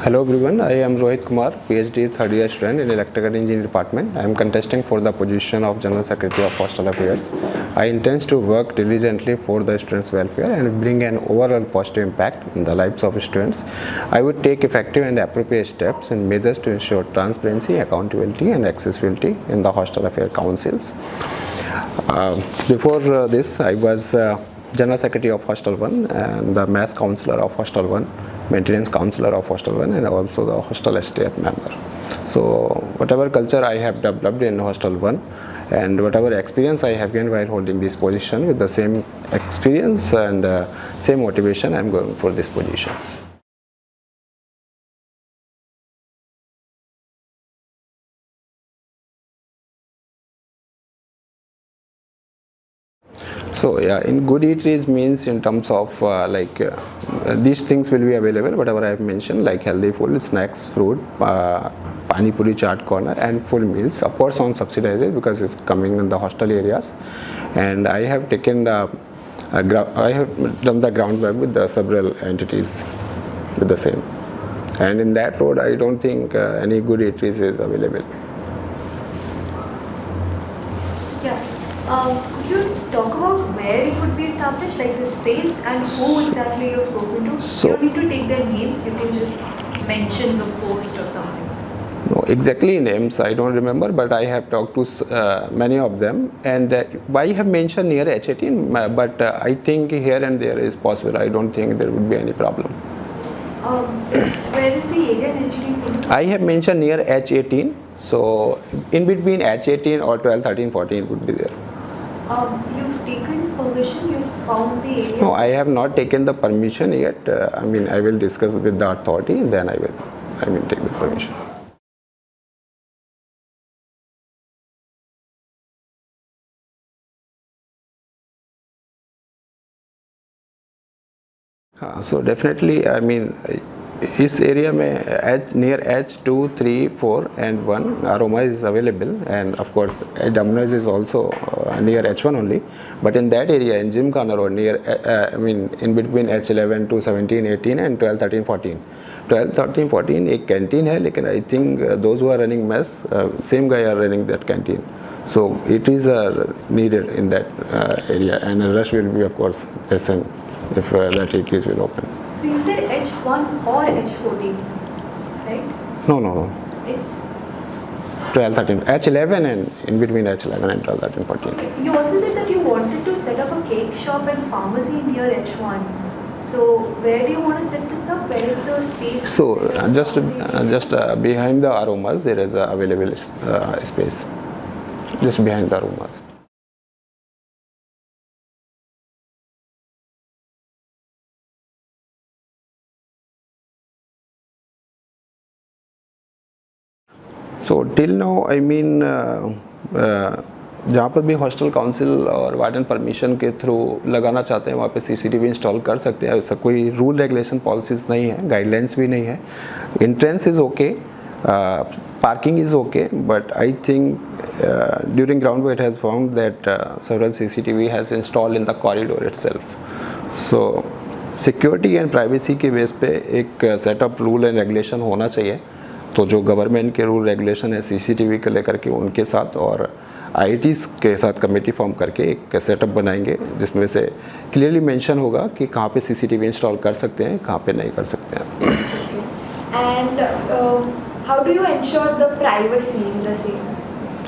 Hello everyone, I am Rohit Kumar, PhD third year student in Electrical Engineering Department. I am contesting for the position of General Secretary of Hostel Affairs. I intend to work diligently for the students' welfare and bring an overall positive impact in the lives of students. I would take effective and appropriate steps and measures to ensure transparency, accountability and accessibility in the Hostel Affairs Councils. Before this, I was General Secretary of Hostel 1 and the Mass Counselor of Hostel 1, Maintenance Counselor of Hostel 1 and also the Hostel Estate member. So whatever culture I have developed in Hostel 1 and whatever experience I have gained while holding this position, with the same experience and same motivation, I am going for this position. So yeah, in good eateries means in terms of these things will be available, whatever I have mentioned, like healthy food, snacks, fruit, pani puri, chaat corner and full meals. Of course on subsidized because it's coming in the hostel areas. And I have taken I have done the groundwork with the several entities with the same. And in that road, I don't think any good eateries is available. Could you talk about where it would be established, like the space and who exactly you've spoken to? So, you don't need to take their names, you can just mention the post or something. No, exactly names I don't remember, but I have talked to many of them, and I have mentioned near H18, but I think here and there is possible. I don't think there would be any problem. Where is the area in H18? I have mentioned near H18, so in between H18 or 12, 13, 14 would be there. You've taken permission, you've found the area? No, I have not taken the permission yet. I will discuss with the authority, and then I will take the permission. So definitely, इस area में near H2, 3, 4 and 1 aroma is available, and of course Domino's is also near H1 only, but in that area in Gymkhana Road near in between H11 to 17, 18 and 12, 13, 14. 12, 13, 14 एक canteen है, लेकिन I think those who are running mess, same guy are running that canteen. So it is needed in that area, and a rush will be of course lessened if that it is will open. So you said H1 or H14, right? No. It's 12, 13, H11 and in between H11 and 12, 13, 14. Okay. You also said that you wanted to set up a cake shop and pharmacy near H1. So where do you want to set this up? Where is the space? So just behind the aromas there is a available space. Just behind the aromas. So till now, जहाँ पर भी hostel council और warden permission के through लगाना चाहते हैं वहाँ पे सीसीटीवी इंस्टॉल कर सकते हैं. ऐसा कोई रूल रेगुलेशन पॉलिसीज़ नहीं है, गाइडलाइंस भी नहीं है. Entrance is okay, parking is okay, but I think during groundwork it has found that several CCTV has installed in the corridor itself. So security and privacy के base पे एक setup rule and regulation होना चाहिए. तो जो government के rule regulation है CCTV को लेकर के उनके साथ और आईआईटीज़ के साथ कमेटी फॉर्म करके एक सेटअप बनाएंगे जिसमें से क्लियरली मेंशन होगा कि कहाँ पे सीसीटीवी इंस्टॉल कर सकते हैं, कहाँ पे नहीं कर सकते हैं. And how do you ensure the privacy in the same?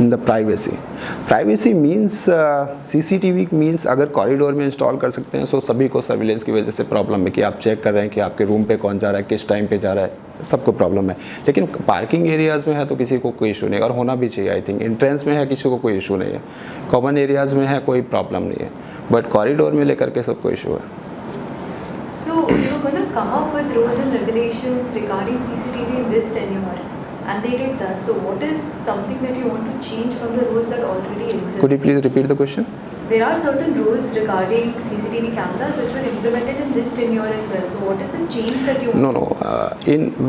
In the privacy means CCTV means अगर कॉरिडोर में इंस्टॉल कर सकते हैं, सो सभी को सर्विलेंस की वजह से प्रॉब्लम है कि आप चेक कर रहे हैं कि आपके रूम पे कौन जा रहा है, किस टाइम पे जा रहा है, सबको प्रॉब्लम है. लेकिन पार्किंग एरियाज़ में है तो किसी को कोई इशू नहीं, और होना भी चाहिए. आई थिंक एंट्रेंस में है किसी को कोई इशू नहीं है, कॉमन एरियाज़ में है कोई प्रॉब्लम नहीं है, बट कॉरिडोर में लेकर के सबको इशू है. So you're going to come up with rules and regulations regarding CCTV in this tenure, and they did that. So what is something that you want to change from the rules that already exist? Could you please repeat the question? There are certain rules regarding CCTV cameras which were implemented in this tenure as well. So what is the change that you want? No.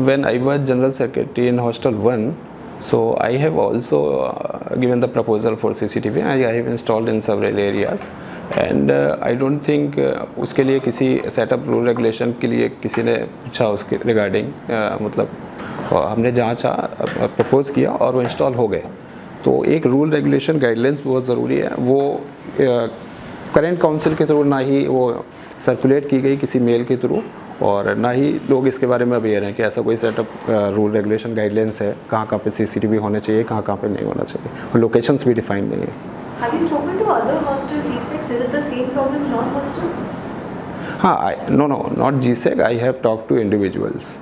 When I was General Secretary in Hostel 1, so I have also given the proposal for CCTV. I have installed in several areas. And I don't think उसके लिए किसी setup rule regulation के लिए किसी ने पूछा उसके regarding, मतलब हमने जांचा, प्रपोज किया और वो इंस्टॉल हो गए। तो एक रूल रेगुलेशन गाइडलाइंस बहुत ज़रूरी है, वो करेंट काउंसिल के थ्रू ना ही वो सर्कुलेट की गई किसी मेल के थ्रू, और ना ही लोग इसके बारे में अवेयर हैं कि ऐसा कोई सेटअप रूल रेगुलेशन गाइडलाइंस है, कहाँ पे CCTV होने चाहिए, कहाँ पे नहीं होना चाहिए, और लोकेशंस भी डिफाइन नहीं है। Have you spoken to other hostel GSECs? Is it the same problem in all hostels? हाँ, no, not GSEC. I have talked to individuals.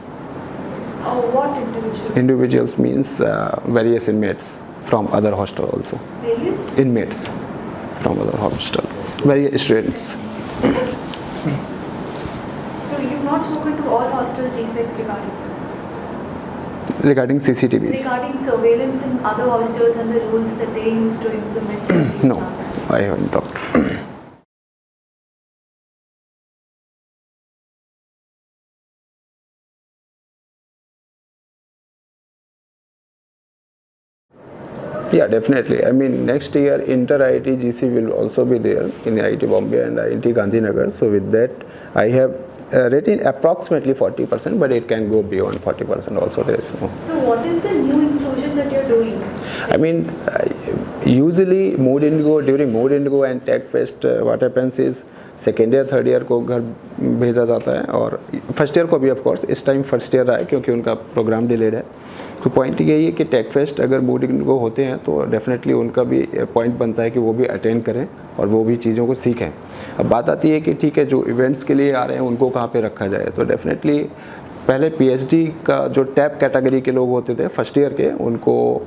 Oh, what individual? Individuals means various inmates from other hostel also. Various? Inmates from other hostel. Various students. So you've not spoken to all hostel GSECs regarding this? Regarding CCTVs. Regarding surveillance in other hostels and the rules that they use to implement? No, I haven't talked. Yeah, definitely. I mean, next year Inter-IIT GC will also be there in IIT Bombay and IIT Gandhinagar. So with that, I have rated approximately 40%, but it can go beyond 40% also. There is no. So what is the new inclusion that you're doing? I mean, usually Mood Indigo, during Mood Indigo and Tech Fest, what happens is second year third year को घर भेजा जाता है, और first year को भी of course. इस time first year आए क्योंकि उनका प्रोग्राम डिलेड है। तो पॉइंट यही है कि टेक फेस्ट अगर मूड इंडिगो होते हैं तो डेफिनेटली उनका भी पॉइंट बनता है कि वो भी अटेंड करें और वो भी चीज़ों को सीखें। अब बात आती है कि ठीक है, जो इवेंट्स के लिए आ रहे हैं उनको कहाँ पे रखा जाए, तो डेफिनेटली पहले पीएचडी का जो टैप कैटेगरी के लोग होते थे फर्स्ट ईयर के, उनको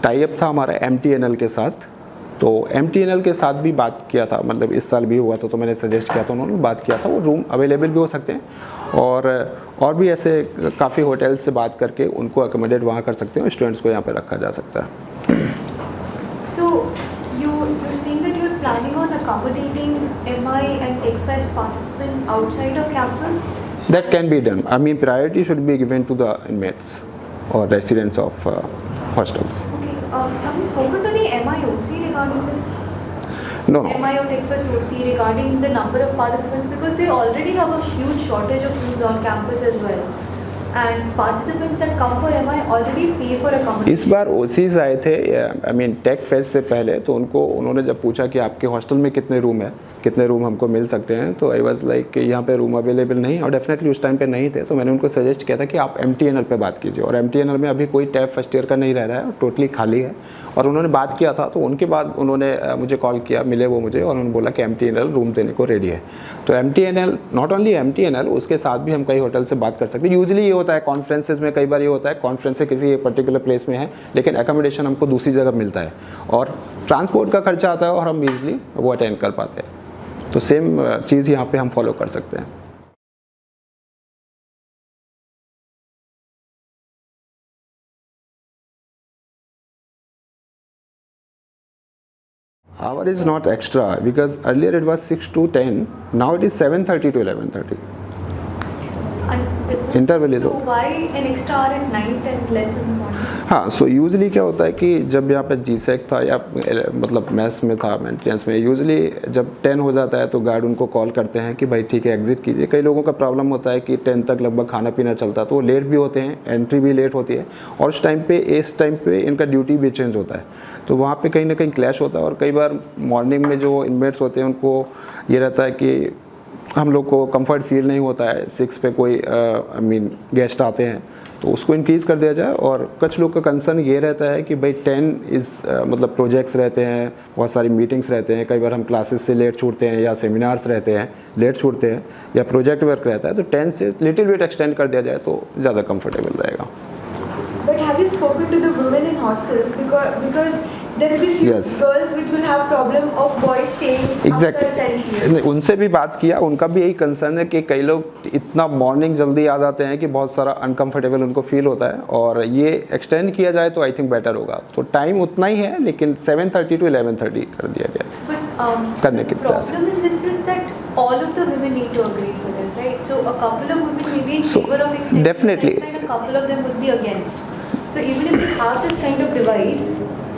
टाई अप था हमारा एमटीएनएल के साथ। तो एमटीएनएल के साथ भी बात किया था, मतलब इस साल भी हुआ था, तो मैंने सजेस्ट किया था, उन्होंने बात किया था, वो रूम अवेलेबल भी हो सकते हैं और भी ऐसे काफ़ी होटल्स से बात करके उनको अकोमोडेट वहाँ कर सकते हैं, स्टूडेंट्स को यहाँ पे रखा जा सकता है। So you're saying that you're planning on accommodating MI and TechFest participants outside of campus? That can be done. I mean, priority should be given to the inmates or residents of hostels. Okay. Have you spoken to the MIOC regarding this? No. MI or TechFest OC regarding the number of participants, because they already have a huge shortage of rooms on campus as well. And participants that come for MI already pay for accommodation. इस बार OCs आए थे, I mean tech fest से पहले, तो उन्होंने जब पूछा कि आपके हॉस्टल में कितने रूम है, कितने रूम हमको मिल सकते हैं, तो आई वाज लाइक कि यहाँ पे रूम अवेलेबल नहीं, और डेफिनेटली उस टाइम पे नहीं थे। तो मैंने उनको सजेस्ट किया था कि आप एमटीएनएल पे बात कीजिए, और एमटीएनएल में अभी कोई टैब फर्स्ट ईयर का नहीं रह रहा है, टोटली खाली है। और उन्होंने बात किया था, तो उनके बाद उन्होंने मुझे कॉल किया, मिले वो मुझे, और उन्होंने बोला कि एमटीएनएल रूम देने को रेडी है। तो एमटीएनएल, नॉट ओनली एमटीएनएल, उसके साथ भी हम कई होटल से बात कर सकते हैं। यूजुअली ये होता है कॉन्फ्रेंसेज में, कई बार ये होता है कॉन्फ्रेंस से किसी पर्टिकुलर प्लेस में है, लेकिन एकोमोडेशन हमको दूसरी जगह मिलता है, और ट्रांसपोर्ट का खर्चा आता है, और हम ईजिली वो अटेंड कर पाते हैं। तो सेम चीज़ यहाँ पे हम फॉलो कर सकते हैं। Hour is not extra because earlier it was 6 to 10, now it is 7:30 to 11:30. Interval is so why an extra hour at night and less in the morning? हाँ, सो यूजली क्या होता है कि जब यहाँ पे जीसेक था या मतलब मैस में था, मेंटेनेंस में, यूजली जब 10 हो जाता है तो गार्ड उनको कॉल करते हैं कि भाई ठीक है एग्जिट कीजिए। कई लोगों का प्रॉब्लम होता है कि 10 तक लगभग खाना पीना चलता है, तो वो लेट भी होते हैं, एंट्री भी लेट होती है, और इस टाइम पे इनका ड्यूटी भी चेंज होता है, तो वहाँ पे कहीं ना कहीं क्लैश होता है। और कई बार मॉर्निंग में जो इनमेट्स होते हैं उनको ये रहता है कि हम लोग को कंफर्ट फील नहीं होता है, 6 पे कोई आई मीन गेस्ट आते हैं तो उसको इंक्रीज़ कर दिया जाए। और कुछ लोग का कंसर्न ये रहता है कि भाई 10 इज़ मतलब प्रोजेक्ट्स रहते हैं, बहुत सारी मीटिंग्स रहते हैं, कई बार हम क्लासेस से लेट छूटते हैं, या सेमिनार्स रहते हैं लेट छूटते हैं, या प्रोजेक्ट वर्क रहता है, तो 10 से लिटिल बिट एक्सटेंड कर दिया जाए तो ज़्यादा कंफर्टेबल रहेगा। But have you spoken to the women in hostels, because there will be few Yes. girls which will have problem of boys staying Exactly. after 10 p.m. उनसे भी बात किया, उनका भी यही कंसर्न है कि कई लोग इतना मॉर्निंग जल्दी आ जाते हैं कि बहुत सारा अनकंफर्टेबल उनको फील होता है, और ये एक्सटेंड किया जाए तो आई थिंक बेटर होगा। तो टाइम उतना ही है, लेकिन 7:30 to 11:30 कर दिया गया। But करने की the problem in this is that all of the women need to agree for this, right? So a couple of women may be in So, favor of extending definitely. the time and a couple of them would be against. So even if you have this kind of divide,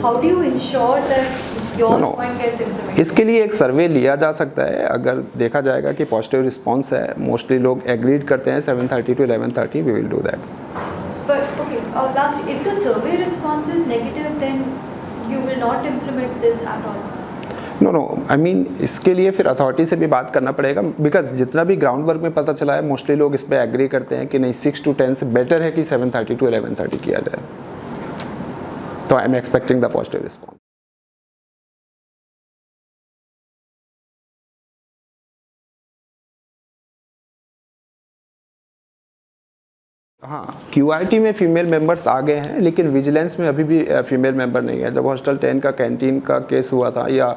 how do you ensure that your No, no. point gets implemented? इसके लिए एक सर्वे लिया जा सकता है, अगर देखा जाएगा कि पॉजिटिव रिस्पांस है, मोस्टली लोग एग्रीड करते हैं 7:30 to 11:30, we will do that. But okay, last, if the survey response is negative, then you will not implement this at all. No, I mean इसके लिए फिर अथॉरिटी से भी बात करना पड़ेगा, बिकॉज जितना भी ग्राउंड वर्क में पता चला है मोस्टली लोग इस पर एग्री करते हैं कि नहीं 6 to 10 से बेटर है कि 7:30 to 11:30 किया जाए. तो I am expecting the positive response. हाँ, क्यूआरटी में फीमेल मेंबर्स आ गए हैं, लेकिन विजिलेंस में अभी भी फीमेल मेंबर नहीं है. जब हॉस्टल 10 का कैंटीन का केस हुआ था, या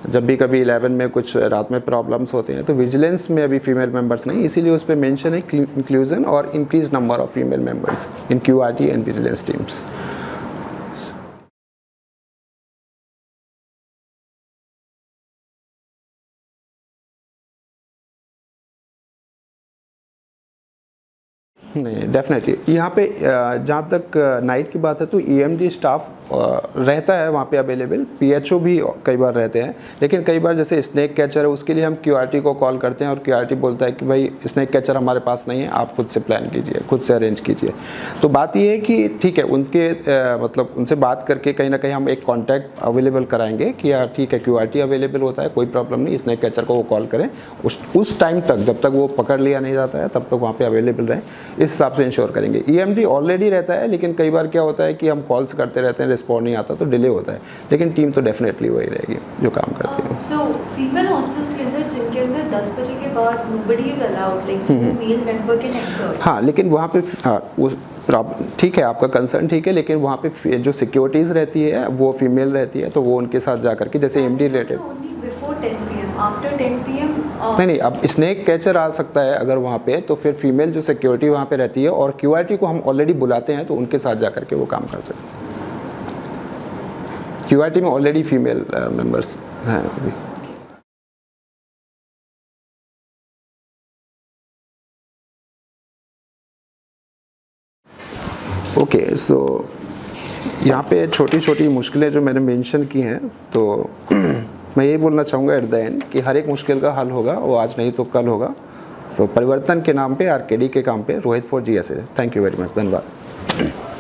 जब भी कभी 11 में कुछ रात में प्रॉब्लम्स होते हैं, तो विजिलेंस में अभी फीमेल मेंबर्स नहीं, इसीलिए उस पर मेंशन है इंक्लूजन और increase number of female members in QRT and vigilance teams. नहीं, डेफिनेटली यहाँ पे जहाँ तक नाइट की बात है तो ईएमडी स्टाफ रहता है वहाँ पे अवेलेबल. पीएचओ भी कई बार रहते हैं, लेकिन कई बार जैसे स्नैक कैचर है उसके लिए हम क्यूआरटी को कॉल करते हैं और क्यूआरटी बोलता है कि भाई स्नैक कैचर हमारे पास नहीं है, आप खुद से प्लान कीजिए, खुद से अरेंज कीजिए. तो बात ये है कि ठीक है, उनके मतलब उनसे बात करके कहीं ना कहीं हम एक कॉन्टैक्ट अवेलेबल कराएंगे कि यार ठीक है क्यूआरटी अवेलेबल होता है, कोई प्रॉब्लम नहीं, स्नैक कैचर को वो कॉल करें. उस टाइम तक जब तक वो पकड़ लिया नहीं जाता है तब तक वहाँ पर अवेलेबल रहें, इस हिसाब से इंश्योर करेंगे. ईएमडी ऑलरेडी रहता है, लेकिन कई बार क्या होता है कि हम कॉल्स करते रहते हैं, रिस्पॉन्ड नहीं आता तो डिले होता है, लेकिन टीम तो डेफिनेटली वही रहेगी जो काम करती है. So female hostels के अंदर जिनके अंदर 10 बजे के बाद nobody is allowed, like no male member can enter. हाँ, लेकिन वहाँ पे उस ठीक है, आपका कंसर्न ठीक है, लेकिन वहाँ पे जो सिक्योरिटीज़ रहती है वो फीमेल रहती है, तो वो उनके साथ जा करके जैसे MD related. Only before 10 PM, after 10 PM. नहीं, अब स्नैक कैचर आ सकता है अगर वहाँ पे, तो फिर फीमेल जो सिक्योरिटी वहाँ पे रहती है और क्यूआरटी को हम ऑलरेडी बुलाते हैं, तो उनके साथ जा करके वो काम कर सकते हैं. क्यूआरटी में ऑलरेडी फीमेल मेंबर्स हैं अभी. ओके, सो यहाँ पे छोटी छोटी मुश्किलें जो मैंने मेंशन की हैं, तो मैं यही बोलना चाहूँगा एट द एंड कि हर एक मुश्किल का हल होगा, वो आज नहीं तो कल होगा. सो परिवर्तन के नाम पे, आरकेडी के काम पे, Rohit for GSA. Thank you very much, धन्यवाद.